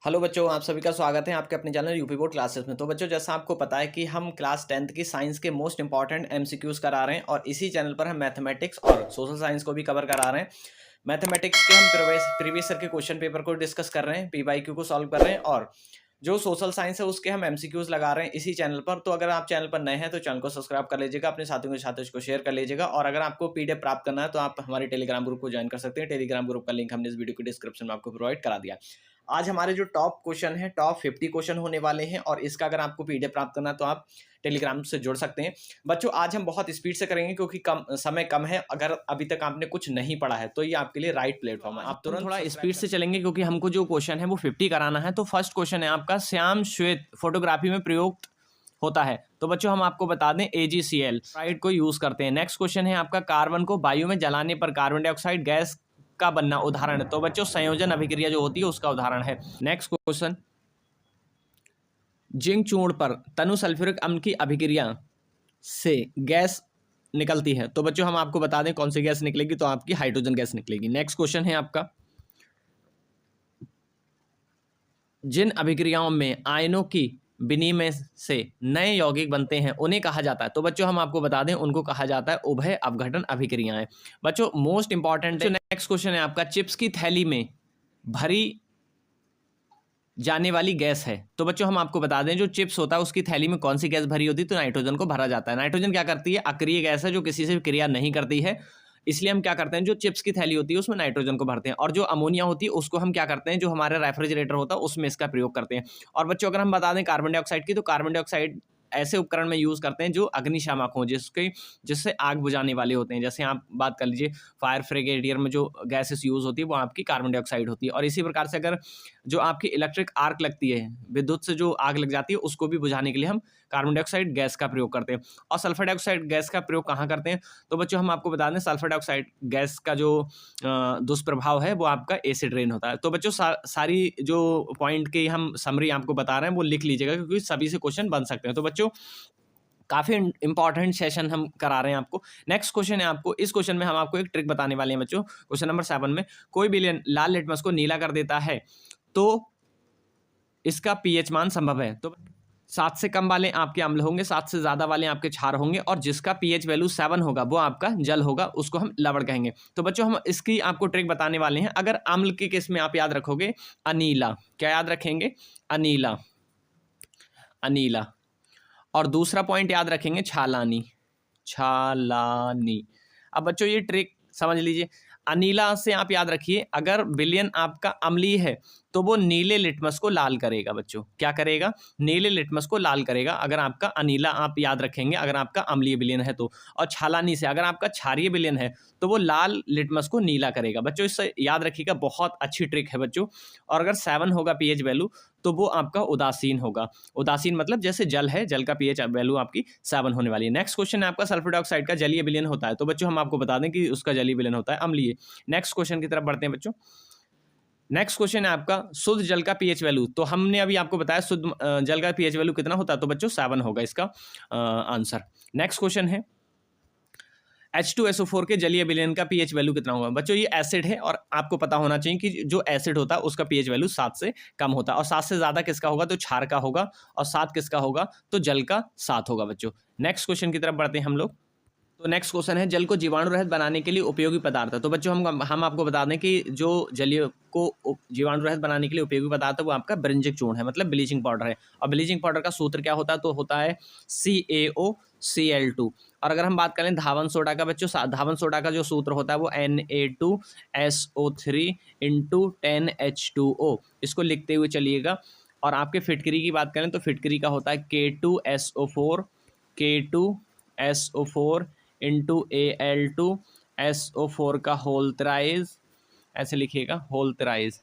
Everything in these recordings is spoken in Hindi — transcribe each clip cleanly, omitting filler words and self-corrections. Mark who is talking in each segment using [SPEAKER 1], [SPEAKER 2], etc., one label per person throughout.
[SPEAKER 1] हेलो बच्चों, आप सभी का स्वागत है आपके अपने चैनल यूपी बोर्ड क्लासेस में। तो बच्चों, जैसा आपको पता है कि हम क्लास 10th की साइंस के मोस्ट इंपॉर्टेंट एमसीक्यूज करा रहे हैं और इसी चैनल पर हम मैथमेटिक्स और सोशल साइंस को भी कवर करा रहे हैं। मैथमेटिक्स के हम प्रीवियस ईयर के क्वेश्चन पेपर को डिस्कस कर रहे हैं, पीवाईक्यू को सॉल्व कर रहे हैं, और जो सोशल साइंस है उसके हम एमसीक्यूज लगा रहे हैं इसी चैनल पर। तो अगर आप चैनल पर नए हैं तो चैनल को सब्सक्राइब कर लीजिएगा, अपने साथियों के साथ इसको शेयर कर लीजिएगा, और अगर आपको पीडीएफ प्राप्त करना है तो आप हमारे टेलीग्राम ग्रुप को ज्वाइन कर सकते हैं। टेलीग्राम ग्रुप का लिंक हमने इस वीडियो के डिस्क्रिप्शन में आपको प्रोवाइड करा दिया। आज हमारे जो टॉप क्वेश्चन है, टॉप 50 क्वेश्चन होने वाले हैं, और इसका अगर आपको पीडीएफ प्राप्त करना है तो आप टेलीग्राम से जुड़ सकते हैं। बच्चों, आज हम बहुत स्पीड से करेंगे क्योंकि समय कम है। अगर अभी तक आपने कुछ नहीं पढ़ा है तो ये आपके लिए राइट प्लेटफॉर्म है। आप तुरंत थोड़ा स्पीड से चलेंगे क्योंकि हमको जो क्वेश्चन है वो 50 कराना है। तो फर्स्ट क्वेश्चन है आपका, श्याम श्वेत फोटोग्राफी में प्रयुक्त होता है। तो बच्चों हम आपको बता दें AgCl फ्लोराइड को यूज करते हैं। नेक्स्ट क्वेश्चन है आपका, कार्बन को वायु में जलाने पर कार्बन डाइऑक्साइड गैस का बनना उदाहरण है। तो बच्चों संयोजन अभिक्रिया जो होती है उसका उदाहरण है। नेक्स्ट क्वेश्चन, जिंक चूर्ण पर तनु सल्फ्यूरिक अम्ल की अभिक्रिया से गैस निकलती है। तो बच्चों हम आपको बता दें कौन सी गैस निकलेगी, तो आपकी हाइड्रोजन गैस निकलेगी। नेक्स्ट क्वेश्चन है आपका, जिन अभिक्रियाओं में आयनों की विनिमय से नए यौगिक बनते हैं उन्हें कहा जाता है। तो बच्चों हम आपको बता दें उनको कहा जाता है उभय अपघटन अभिक्रियाएं। बच्चों मोस्ट इंपॉर्टेंट नेक्स्ट क्वेश्चन है आपका, चिप्स की थैली में भरी जाने वाली गैस है। तो बच्चों हम आपको बता दें जो चिप्स होता है उसकी थैली में कौन सी गैस भरी होती है, तो नाइट्रोजन को भरा जाता है। नाइट्रोजन क्या करती है, अक्रिय गैस है जो किसी से क्रिया नहीं करती है, इसलिए हम क्या करते हैं जो चिप्स की थैली होती है उसमें नाइट्रोजन को भरते हैं। और जो अमोनिया होती है उसको हम क्या करते हैं, जो हमारा रेफ्रिजरेटर होता है उसमें इसका प्रयोग करते हैं। और बच्चों अगर हम बता दें कार्बन डाइऑक्साइड की, तो कार्बन डाइऑक्साइड ऐसे उपकरण में यूज करते हैं जो अग्निशामक हो, जिससे आग बुझाने वाले होते हैं। जैसे आप बात कर लीजिए फायर फ्रिगेडियर में जो गैसेस यूज होती है वो आपकी कार्बन डाइऑक्साइड होती है। और इसी प्रकार से अगर जो आपकी इलेक्ट्रिक आर्क लगती है, विद्युत से जो आग लग जाती है, उसको भी बुझाने के लिए हम कार्बन डाइऑक्साइड गैस का प्रयोग करते हैं। और सल्फर डाइऑक्साइड गैस का प्रयोग कहाँ करते हैं, तो बच्चों हम आपको बता दें सल्फर डाइऑक्साइड गैस का जो दुष्प्रभाव है वो आपका एसिड रेन होता है। तो बच्चों सारी जो पॉइंट की हम समरी आपको बता रहे हैं वो लिख लीजिएगा क्योंकि सभी से क्वेश्चन बन सकते हैं। तो बच्चों काफी इंपॉर्टेंट सेशन हम करा रहे हैं आपको। नेक्स्ट क्वेश्चन है आपको, इस क्वेश्चन में हम आपको एक ट्रिक बताने वाले हैं बच्चों। क्वेश्चन नंबर 7 में, कोई विलयन लाल लिटमस को नीला कर देता है तो इसका पीएच मान संभव है। तो 7 से कम वाले आपके अम्ल होंगे, 7 से ज्यादा वाले आपके क्षार होंगे, और जिसका पीएच वैल्यू 7 होगा वो आपका जल होगा, उसको हम लवण कहेंगे। तो बच्चों हम इसकी आपको ट्रिक बताने वाले हैं। अगर अम्ल के केस में आप याद रखोगे अनीला, क्या याद रखेंगे, अनीला, अनीला। और दूसरा पॉइंट याद रखेंगे छालानी, छालानी। अब बच्चों ये ट्रिक समझ लीजिए, अनीला से आप याद रखिए अगर विलयन आपका अम्लीय है तो वो नीले लिटमस को लाल करेगा। बच्चों क्या करेगा, नीले लिटमस को लाल करेगा अगर आपका अनीला आप याद रखेंगे, अगर आपका अम्लीय विलयन है तो। और छालानी से अगर आपका क्षारीय विलयन है तो वो लाल लिटमस को नीला करेगा। बच्चों इससे याद रखिएगा, बहुत अच्छी ट्रिक है बच्चों। और अगर 7 होगा पीएच वैल्यू तो वो आपका उदासीन होगा। उदासीन मतलब जैसे जल है, जल का पीएच वैल्यू आपकी 7 होने वाली है। नेक्स्ट क्वेश्चन है आपका, सल्फर डाइऑक्साइड का जलीय विलयन होता है। तो बच्चों हम आपको बता दें कि उसका जलीय विलयन होता है अम्लीय। नेक्स्ट क्वेश्चन की तरफ बढ़ते हैं बच्चों। नेक्स्ट क्वेश्चन है आपका, शुद्ध जल का पीएच वैल्यू। तो हमने अभी आपको बताया शुद्ध जल का पीएच वैल्यू कितना होता है, तो बच्चों 7 होगा इसका आंसर। नेक्स्ट क्वेश्चन है, H2SO4 के जलीय विलयन का पीएच वैल्यू कितना होगा। बच्चों ये एसिड है और आपको पता होना चाहिए कि जो एसिड होता है उसका पीएच वैल्यू 7 से कम होता है। और 7 से ज्यादा किसका होगा, तो क्षार का होगा, और 7 किसका होगा, तो जल का 7 होगा। बच्चों नेक्स्ट क्वेश्चन की तरफ बढ़ते हैं हम लोग। तो नेक्स्ट क्वेश्चन है, जल को जीवाणु रहित बनाने के लिए उपयोगी पदार्थ है। तो बच्चों हम आपको बता दें कि जो जलीय को जीवाणु रहित बनाने के लिए उपयोगी पदार्थ है वो आपका ब्रिंजिक चूर्ण है, मतलब ब्लीचिंग पाउडर है। और ब्लीचिंग पाउडर का सूत्र क्या होता है, तो होता है CaOCl2। और अगर हम बात करें धावन सोडा का, बच्चों धावन सोडा का जो सूत्र होता है वो Na2SO3 × 10H2O, इसको लिखते हुए चलिएगा। और आपके फिटकरी की बात करें तो फिटकरी का होता है K2SO4 K2SO4 × Al2SO4 का होल थ्राइज, ऐसे लिखिएगा होल थ्राइज,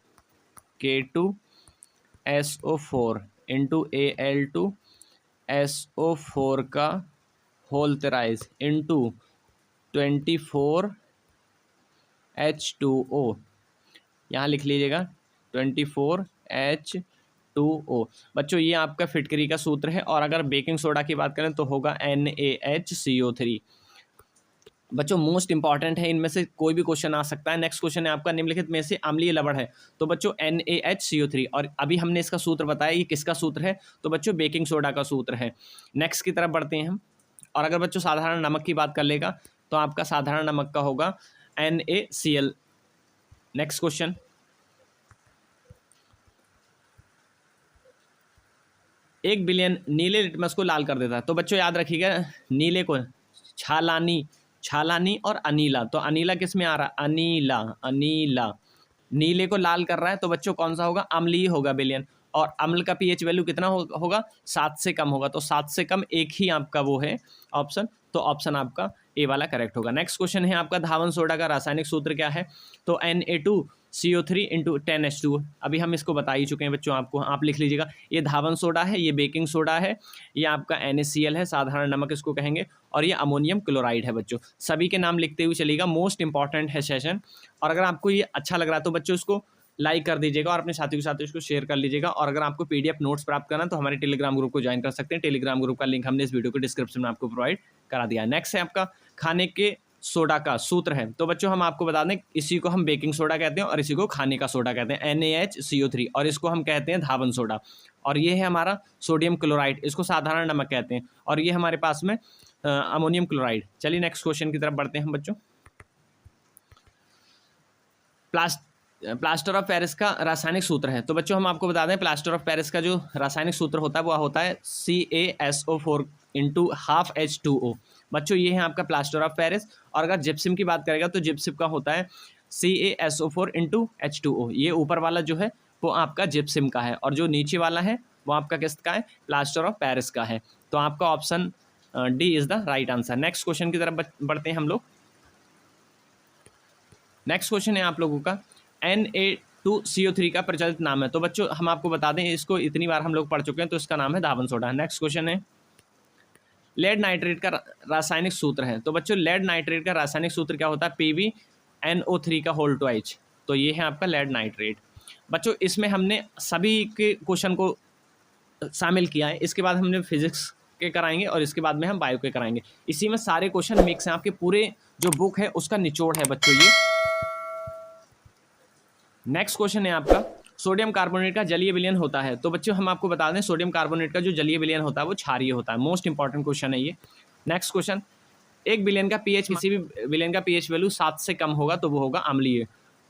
[SPEAKER 1] K2SO4 × Al2SO4 का होल थ्राइज इंटू 24H2O, यहाँ लिख लीजिएगा 24H2O। बच्चों ये आपका फिटकरी का सूत्र है। और अगर बेकिंग सोडा की बात करें तो होगा NaHCO3। बच्चों मोस्ट इंपॉर्टेंट है, इनमें से कोई भी क्वेश्चन आ सकता है। नेक्स्ट क्वेश्चन है आपका, निम्नलिखित में से अम्लीय लवण है। तो बच्चों NaHCO3, और अभी हमने इसका सूत्र बताया, ये किसका सूत्र है? तो बच्चों बेकिंग सोडा का सूत्र है। नेक्स्ट की तरफ बढ़ते हैं हम। और अगर बच्चों साधारण नमक की बात कर लेगा तो आपका साधारण नमक का होगा NaCl। नेक्स्ट क्वेश्चन, 1 बिलियन नीले लिटमस को लाल कर देता है। तो बच्चों याद रखिएगा, नीले को छालानी, छालानी और अनीला। तो अनीला किस में आ रहा है? अनीला, अनीला नीले को लाल कर रहा है, तो बच्चों कौन सा होगा? अम्लीय होगा बिलियन। और अम्ल का पीएच वैल्यू कितना होगा? 7 से कम होगा। तो 7 से कम एक ही आपका वो है ऑप्शन, तो ऑप्शन आपका ए वाला करेक्ट होगा। नेक्स्ट क्वेश्चन है आपका, धावन सोडा का रासायनिक सूत्र क्या है? तो Na2CO3 इंटू 10H2। अभी हम इसको बता ही चुके हैं बच्चों, आपको आप लिख लीजिएगा। ये धावन सोडा है, ये बेकिंग सोडा है, ये आपका NaCl है, साधारण नमक इसको कहेंगे, और ये अमोनियम क्लोराइड है। बच्चों सभी के नाम लिखते हुए चलिएगा, मोस्ट इंपॉर्टेंट है सेशन। और अगर आपको ये अच्छा लग रहा है तो बच्चों इसको लाइक कर दीजिएगा और अपने साथियों के साथ इसको शेयर कर लीजिएगा। और अगर आपको PDF नोट्स प्राप्त करना है तो हमारे टेलीग्राम ग्रुप को ज्वाइन कर सकते हैं। टेलीग्राम ग्रुप का लिंक हमने इस वीडियो के डिस्क्रिप्शन में आपको प्रोवाइड करा दिया है। नेक्स्ट है आपका खाने के सोडा का सूत्र है। तो बच्चों हम आपको बता दें, इसी को हम बेकिंग सोडा कहते हैं और इसी को खाने का सोडा कहते हैं, NaHCO3, और इसको हम कहते हैं धावन सोडा। और ये है हमारा सोडियम क्लोराइड, इसको साधारण नमक कहते हैं, और ये हमारे पास में अमोनियम क्लोराइड। चलिए नेक्स्ट क्वेश्चन की तरफ बढ़ते हैं हम बच्चों। प्लास्टर ऑफ पेरिस का रासायनिक सूत्र है। तो बच्चों हम आपको बता दें, प्लास्टर ऑफ पेरिस का जो रासायनिक सूत्र होता है वो होता है CaSO4 इंटू हाफ H2O। बच्चों ये है आपका प्लास्टर ऑफ पेरिस। और अगर जिप्सम की बात करेगा तो जिप्सम का होता है CaSO4 इंटू H2O। ये ऊपर वाला जो है वो आपका जिप्सम का है, और जो नीचे वाला है वो आपका किसका है? प्लास्टर ऑफ पेरिस का है। तो आपका option D is the right answer. Next question की तरफ बढ़ते हैं हम लोग। नेक्स्ट क्वेश्चन है आप लोगों का, Na2CO3 का प्रचलित नाम है। तो बच्चों हम आपको बता दें, इसको इतनी बार हम लोग पढ़ चुके हैं, तो इसका नाम है धावन सोडा। नेक्स्ट क्वेश्चन है, लेड नाइट्रेट का रासायनिक सूत्र है। तो बच्चों लेड नाइट्रेट का रासायनिक सूत्र क्या होता है? PbNO3 का होल ट्वाइज। तो ये है आपका लेड नाइट्रेट। बच्चों इसमें हमने सभी के क्वेश्चन को शामिल किया है। इसके बाद हमने फिजिक्स के कराएंगे और इसके बाद में हम बायो के कराएंगे। इसी में सारे क्वेश्चन मिक्स हैं, आपके पूरे जो बुक है उसका निचोड़ है बच्चों ये। नेक्स्ट क्वेश्चन है आपका, सोडियम कार्बोनेट का जलीय विलयन होता है। तो बच्चों हम आपको बता दें, सोडियम कार्बोनेट का जो जलीय विलयन होता है वो क्षारीय होता है। मोस्ट इंपॉर्टेंट क्वेश्चन है ये। नेक्स्ट क्वेश्चन, एक विलयन का पीएच, किसी भी विलयन का पीएच वैल्यू 7 से कम होगा तो वो होगा अम्लीय,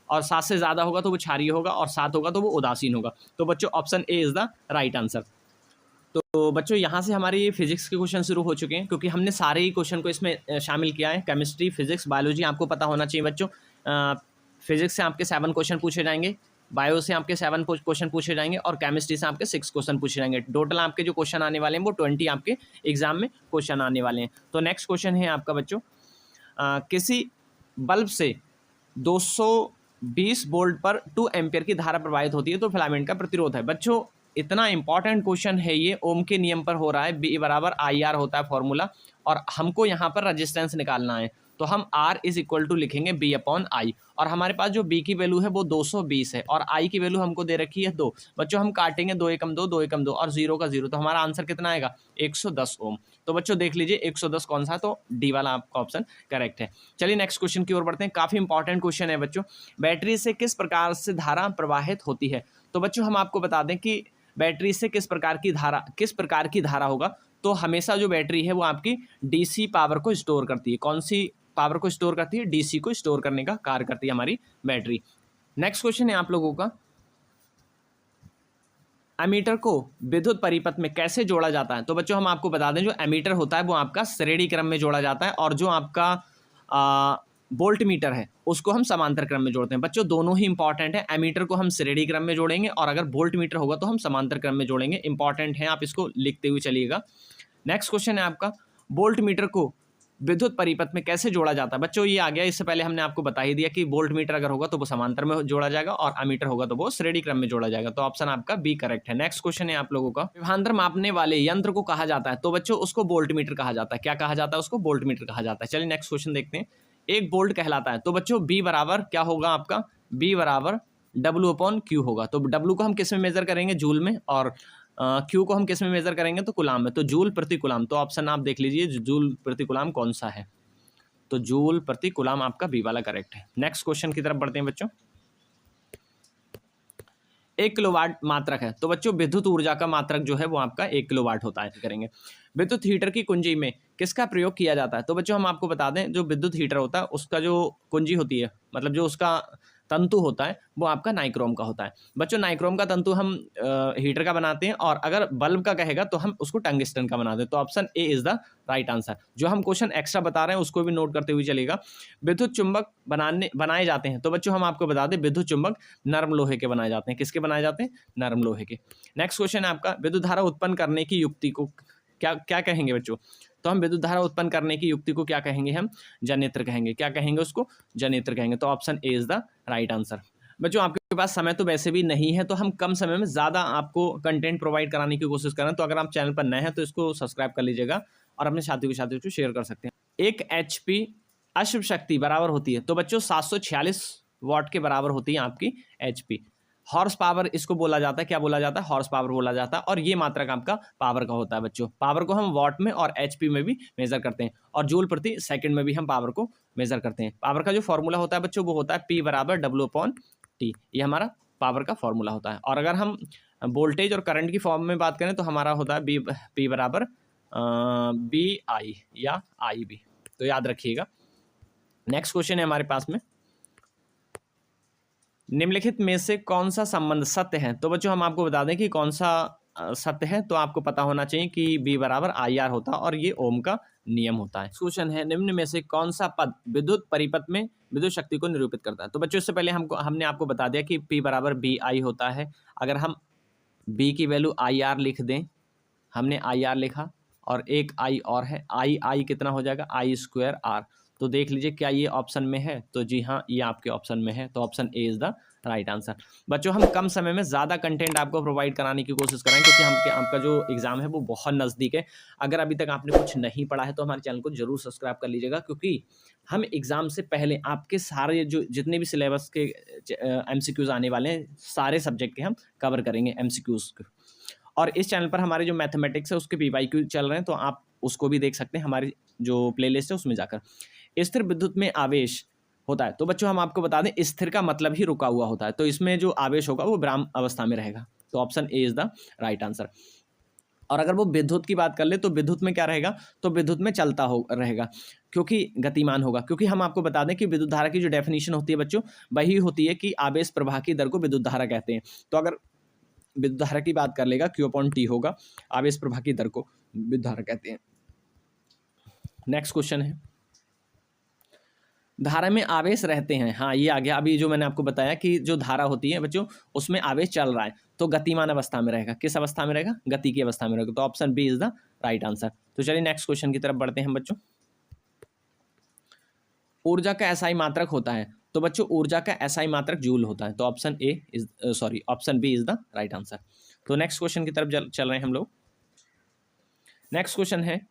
[SPEAKER 1] और 7 से ज़्यादा होगा तो वो क्षारीय होगा, और 7 होगा तो वो उदासीन होगा। तो बच्चों option A is the right answer. तो बच्चों यहाँ से हमारे फिजिक्स के क्वेश्चन शुरू हो चुके हैं, क्योंकि हमने सारे ही क्वेश्चन को इसमें शामिल किया है। केमिस्ट्री, फिजिक्स, बायोलॉजी आपको पता होना चाहिए बच्चों। फिजिक्स से आपके 7 क्वेश्चन पूछे जाएंगे, बायो से आपके 7 क्वेश्चन पूछे जाएंगे, और केमिस्ट्री से आपके 6 क्वेश्चन पूछे जाएंगे। टोटल आपके जो क्वेश्चन आने वाले हैं वो 20 आपके एग्जाम में क्वेश्चन आने वाले हैं। तो नेक्स्ट क्वेश्चन है आपका बच्चों, किसी बल्ब से 220 वोल्ट पर 2 एम्पियर की धारा प्रवाहित होती है तो फिलामेंट का प्रतिरोध है। बच्चों इतना इंपॉर्टेंट क्वेश्चन है ये, ओम के नियम पर हो रहा है। B बराबर IR होता है फॉर्मूला, और हमको यहाँ पर रजिस्टेंस निकालना है, तो हम R इज इक्वल टू लिखेंगे B/I। और हमारे पास जो B की वैल्यू है वो 220 है, और I की वैल्यू हमको दे रखी है 2। बच्चों हम काटेंगे 2 एकम 2, 2 एकम 2, और 0 का 0, तो हमारा आंसर कितना आएगा? 110 ओम। तो बच्चों देख लीजिए 110 कौन सा, तो D वाला आपका ऑप्शन करेक्ट है। चलिए नेक्स्ट क्वेश्चन की ओर बढ़ते हैं। काफ़ी इंपॉर्टेंट क्वेश्चन है बच्चों, बैटरी से किस प्रकार से धारा प्रवाहित होती है। तो बच्चों हम आपको बता दें कि बैटरी से किस प्रकार की धारा होगा, तो हमेशा जो बैटरी है वो आपकी DC पावर को स्टोर करती है। कौन सी पावर को स्टोर करती है? DC को स्टोर करने का कार्य करती है हमारी बैटरी। नेक्स्ट क्वेश्चन है आप लोगों का, एमीटर को विद्युत परिपथ में कैसे जोड़ा जाता है। तो बच्चों हम आपको बता दें, जो एमीटर होता है वो आपका श्रेणी क्रम में जोड़ा जाता है, और जो आपका वोल्ट मीटर है उसको हम समांतर क्रम में जोड़ते हैं। बच्चों दोनों ही इंपॉर्टेंट है, एमीटर को हम श्रेणी क्रम में जोड़ेंगे, और अगर वोल्ट मीटर होगा तो हम समांतर क्रम में जोड़ेंगे। इंपॉर्टेंट है, आप इसको लिखते हुए चलिएगा। नेक्स्ट क्वेश्चन है आपका, वोल्ट मीटर को विद्युत परिपथ में कैसे जोड़ा जाता है। बच्चों ये आ गया, इससे पहले हमने आपको बता ही दिया कि वोल्ट मीटर अगर होगा तो वो समांतर में जोड़ा जाएगा, और अमीटर होगा तो वो श्रेणी क्रम में जोड़ा जाएगा। तो ऑप्शन आपका बी करेक्ट है। नेक्स्ट क्वेश्चन है आप लोगों का, विभवांतर मापने वाले यंत्र को कहा जाता है। तो बच्चों उसको वोल्ट मीटर कहा जाता है। क्या कहा जाता है? उसको वोल्ट मीटर कहा जाता है। चलिए नेक्स्ट क्वेश्चन देखते हैं। एक वोल्ट कहलाता है। तो बच्चों B बराबर क्या होगा आपका? B बराबर W/Q होगा। तो W को हम किस में मेजर करेंगे? जूल में, और Q को हम किस में मेजर करेंगे? तो कुलाम में। तो जूल प्रति कुलाम। तो ऑप्शन आप देख लीजिए, जूल प्रति कुलाम कौन सा है। तो जूल प्रति कूलाम आपका बी वाला करेक्ट है। नेक्स्ट क्वेश्चन की तरफ बढ़ते हैं बच्चों। 1 किलोवाट मात्रक है, तो बच्चों विद्युत ऊर्जा का मात्रक जो है वो आपका 1 किलोवाट होता है। करेंगे विद्युत हीटर की कुंजी में किसका प्रयोग किया जाता है? तो बच्चों हम आपको बता दें, जो विद्युत हीटर होता है उसका जो कुंजी होती है, मतलब जो उसका तंतु होता है वो आपका नाइक्रोम का होता है। बच्चों नाइक्रोम का तंतु हम हीटर का बनाते हैं, और अगर बल्ब का कहेगा तो हम उसको टंगस्टन का बनाते हैं। तो option A is the right answer. जो हम क्वेश्चन एक्स्ट्रा बता रहे हैं उसको भी नोट करते हुए चलेगा। विद्युत चुंबक बनाए जाते हैं, तो बच्चों हम आपको बता दें विद्युत चुंबक नरम लोहे के बनाए जाते हैं। किसके बनाए जाते हैं? नरम लोहे के। नेक्स्ट क्वेश्चन है आपका, विद्युत धारा उत्पन्न करने की युक्ति को क्या क्या कहेंगे बच्चों? तो हम विद्युत धारा उत्पन्न करने की युक्ति को क्या कहेंगे? हम जनरेटर कहेंगे। क्या कहेंगे उसको? जनरेटर कहेंगे। तो option A is the right answer. बच्चों आपके पास समय तो वैसे भी नहीं है, तो हम कम समय में ज़्यादा आपको कंटेंट प्रोवाइड कराने की कोशिश करें। तो अगर आप चैनल पर नए हैं तो इसको सब्सक्राइप कर लीजिएगा और अपने साथियों को शेयर कर सकते हैं। 1 HP अश्व शक्ति बराबर होती है, तो बच्चों 746 वाट के बराबर होती है आपकी HP। हॉर्स पावर इसको बोला जाता है, क्या बोला जाता है? हॉर्स पावर बोला जाता है। और ये मात्रक आपका पावर का होता है बच्चों। पावर को हम वाट में और HP में भी मेजर करते हैं, और जूल प्रति सेकंड में भी हम पावर को मेजर करते हैं। पावर का जो फॉर्मूला होता है बच्चों वो होता है P बराबर W/T। ये हमारा पावर का फॉर्मूला होता है। और अगर हम वोल्टेज और करंट की फॉर्म में बात करें तो हमारा होता है P बराबर BI या IB। तो याद रखिएगा। नेक्स्ट क्वेश्चन है हमारे पास में, निम्नलिखित में से कौन सा संबंध सत्य है? तो बच्चों हम आपको बता दें कि कौन सा सत्य है। तो आपको पता होना चाहिए कि B बराबर IR होता है, और ये ओम का नियम होता है। क्वेश्चन है, निम्न में से कौन सा पद विद्युत परिपथ में विद्युत शक्ति को निरूपित करता है? तो बच्चों इससे पहले हमने आपको बता दिया कि P बराबर BI होता है। अगर हम B की वैल्यू IR लिख दें, हमने IR लिखा और एक I और है, I कितना हो जाएगा? I²R। तो देख लीजिए क्या ये ऑप्शन में है? तो जी हाँ, ये आपके ऑप्शन में है। तो option A is the right answer. बच्चों हम कम समय में ज़्यादा कंटेंट आपको प्रोवाइड कराने की कोशिश करेंगे, क्योंकि आपका जो एग्जाम है वो बहुत नज़दीक है। अगर अभी तक आपने कुछ नहीं पढ़ा है तो हमारे चैनल को जरूर सब्सक्राइब कर लीजिएगा, क्योंकि हम एग्जाम से पहले आपके सारे जो जितने भी सिलेबस के MCQs आने वाले हैं, सारे सब्जेक्ट के हम कवर करेंगे MCQs को। और इस चैनल पर हमारे जो मैथमेटिक्स है उसके PYQ चल रहे हैं, तो आप उसको भी देख सकते हैं हमारी जो प्लेलिस्ट है उसमें जाकर। स्थिर विद्युत में आवेश होता है, तो बच्चों हम आपको बता दें स्थिर का मतलब ही रुका हुआ होता है। तो इसमें जो आवेश होगा वो विराम अवस्था में रहेगा। तो option A is the right answer. और अगर वो विद्युत की बात कर ले तो विद्युत में क्या रहेगा? तो विद्युत में चलता हो रहेगा, क्योंकि गतिमान होगा। क्योंकि हम आपको बता दें कि विद्युत धारा की जो डेफिनेशन होती है बच्चों, वही होती है कि आवेश प्रवाह की दर को विद्युत धारा कहते हैं। तो अगर विद्युत धारा की बात कर लेगा, Q/T होगा, आवेश प्रवाह की दर को विद्युत धारा कहते हैं। नेक्स्ट क्वेश्चन है, धारा में आवेश रहते हैं। हाँ, ये आ गया। अभी जो मैंने आपको बताया कि जो धारा होती है बच्चों उसमें आवेश चल रहा है, तो गतिमान अवस्था में रहेगा। किस अवस्था में रहेगा? गति की अवस्था में रहेगा। तो option B is the right answer. तो चलिए नेक्स्ट क्वेश्चन की तरफ बढ़ते हैं हम बच्चों। ऊर्जा का SI मात्रक होता है, तो बच्चों ऊर्जा का SI मात्रक जूल होता है। तो option B is the right answer. तो नेक्स्ट क्वेश्चन की तरफ चल रहे हैं हम लोग। नेक्स्ट क्वेश्चन है,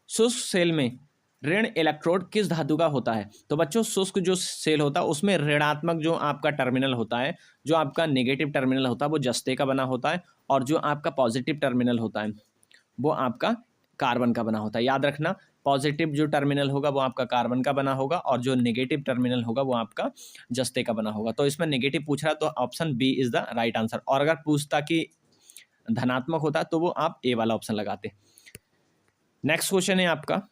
[SPEAKER 1] शुष्क सेल में ऋण इलेक्ट्रोड किस धातु का होता है? तो बच्चों शुष्क जो सेल होता है उसमें ऋणात्मक जो आपका टर्मिनल होता है, जो आपका नेगेटिव टर्मिनल होता है वो जस्ते का बना होता है, और जो आपका पॉजिटिव टर्मिनल होता है वो आपका कार्बन का बना होता है। याद रखना, पॉजिटिव जो टर्मिनल होगा वो आपका कार्बन का बना होगा, और जो नेगेटिव टर्मिनल होगा वो आपका जस्ते का बना होगा। तो इसमें नेगेटिव पूछ रहा है तो option B is the right answer. और अगर पूछता कि धनात्मक होता तो वो आप ए वाला ऑप्शन लगाते। नेक्स्ट क्वेश्चन है आपका,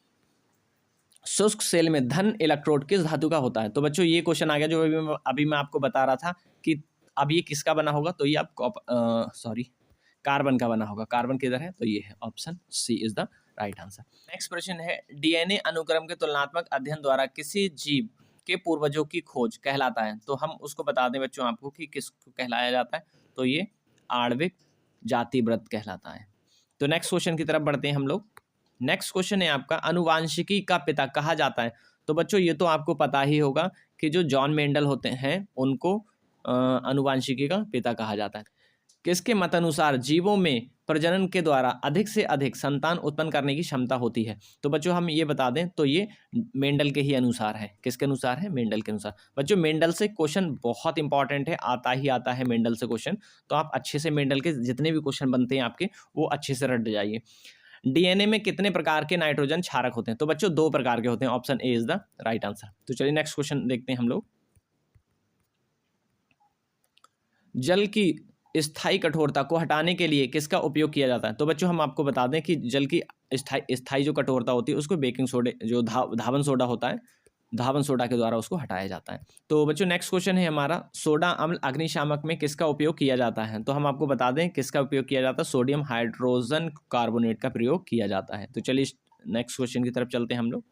[SPEAKER 1] शुष्क सेल में धन इलेक्ट्रोड किस धातु का होता है? तो बच्चों ये क्वेश्चन आ गया जो अभी मैं आपको बता रहा था कि अब ये किसका बना होगा? तो ये आप कार्बन का बना होगा। कार्बन किधर है? तो ये है, option C is the right answer. Next प्रश्न है, DNA अनुक्रम के तुलनात्मक अध्ययन द्वारा किसी जीव के पूर्वजों की खोज कहलाता है? तो हम उसको बता दें बच्चों आपको कि किसको कहलाया जाता है। तो ये आणविक जातिव्रत कहलाता है। तो नेक्स्ट क्वेश्चन की तरफ बढ़ते हैं हम लोग। नेक्स्ट क्वेश्चन है आपका, अनुवांशिकी का पिता कहा जाता है? तो बच्चों ये तो आपको पता ही होगा कि जो जॉन मेंडल होते हैं उनको अनुवांशिकी का पिता कहा जाता है। किसके मत अनुसार जीवों में प्रजनन के द्वारा अधिक से अधिक संतान उत्पन्न करने की क्षमता होती है? तो बच्चों हम ये बता दें तो ये मेंडल के ही अनुसार है। किसके अनुसार है? मेंडल के अनुसार। बच्चों मेंडल से क्वेश्चन बहुत इंपॉर्टेंट है, आता ही आता है मेंडल से क्वेश्चन। तो आप अच्छे से मेंडल के जितने भी क्वेश्चन बनते हैं आपके वो अच्छे से रट जाइए। डीएनए में कितने प्रकार के नाइट्रोजन क्षारक होते हैं? तो बच्चों 2 प्रकार के होते हैं। Option A is the right answer. तो चलिए नेक्स्ट क्वेश्चन देखते हैं हम लोग। जल की स्थायी कठोरता को हटाने के लिए किसका उपयोग किया जाता है? तो बच्चों हम आपको बता दें कि जल की स्थायी जो कठोरता होती है उसको बेकिंग सोडे जो धावन सोडा होता है, धावन सोडा के द्वारा उसको हटाया जाता है। तो बच्चों नेक्स्ट क्वेश्चन है हमारा, सोडा अम्ल अग्निशामक में किसका उपयोग किया जाता है? तो हम आपको बता दें किसका उपयोग किया जाता है, सोडियम हाइड्रोजन कार्बोनेट का प्रयोग किया जाता है। तो चलिए नेक्स्ट क्वेश्चन की तरफ चलते हैं हम लोग।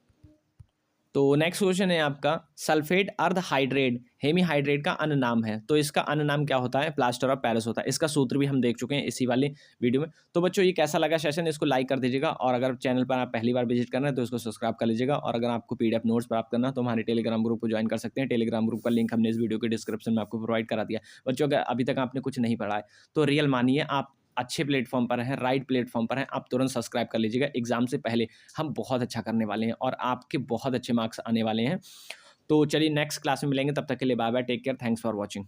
[SPEAKER 1] तो नेक्स्ट क्वेश्चन है आपका, सल्फेट अर्ध हाइड्रेट हेमीहाइड्रेट का अन्य नाम है। तो इसका अन्य नाम क्या होता है? प्लास्टर ऑफ पेरिस होता है। इसका सूत्र भी हम देख चुके हैं इसी वाले वीडियो में। तो बच्चों ये कैसा लगा सेशन, इसको लाइक कर दीजिएगा, और अगर चैनल पर आप पहली बार विजिट कर रहे हैं तो इसको सब्सक्राइब कर लीजिएगा। और अगर आपको पीडीएफ नोट्स प्राप्त करना तो हमारे टेलीग्राम ग्रुप को ज्वाइन कर सकते हैं। टेलीग्राम ग्रुप का लिंक हमने इस वीडियो के डिस्क्रिप्शन में आपको प्रोवाइड करा दिया। बच्चों अगर अभी तक आपने कुछ नहीं पढ़ा है तो रियल मानिए आप अच्छे प्लेटफॉर्म पर हैं, राइट प्लेटफॉर्म पर हैं, आप तुरंत सब्सक्राइब कर लीजिएगा। एग्जाम से पहले हम बहुत अच्छा करने वाले हैं और आपके बहुत अच्छे मार्क्स आने वाले हैं। तो चलिए नेक्स्ट क्लास में मिलेंगे, तब तक के लिए bye bye, take care, thanks for watching.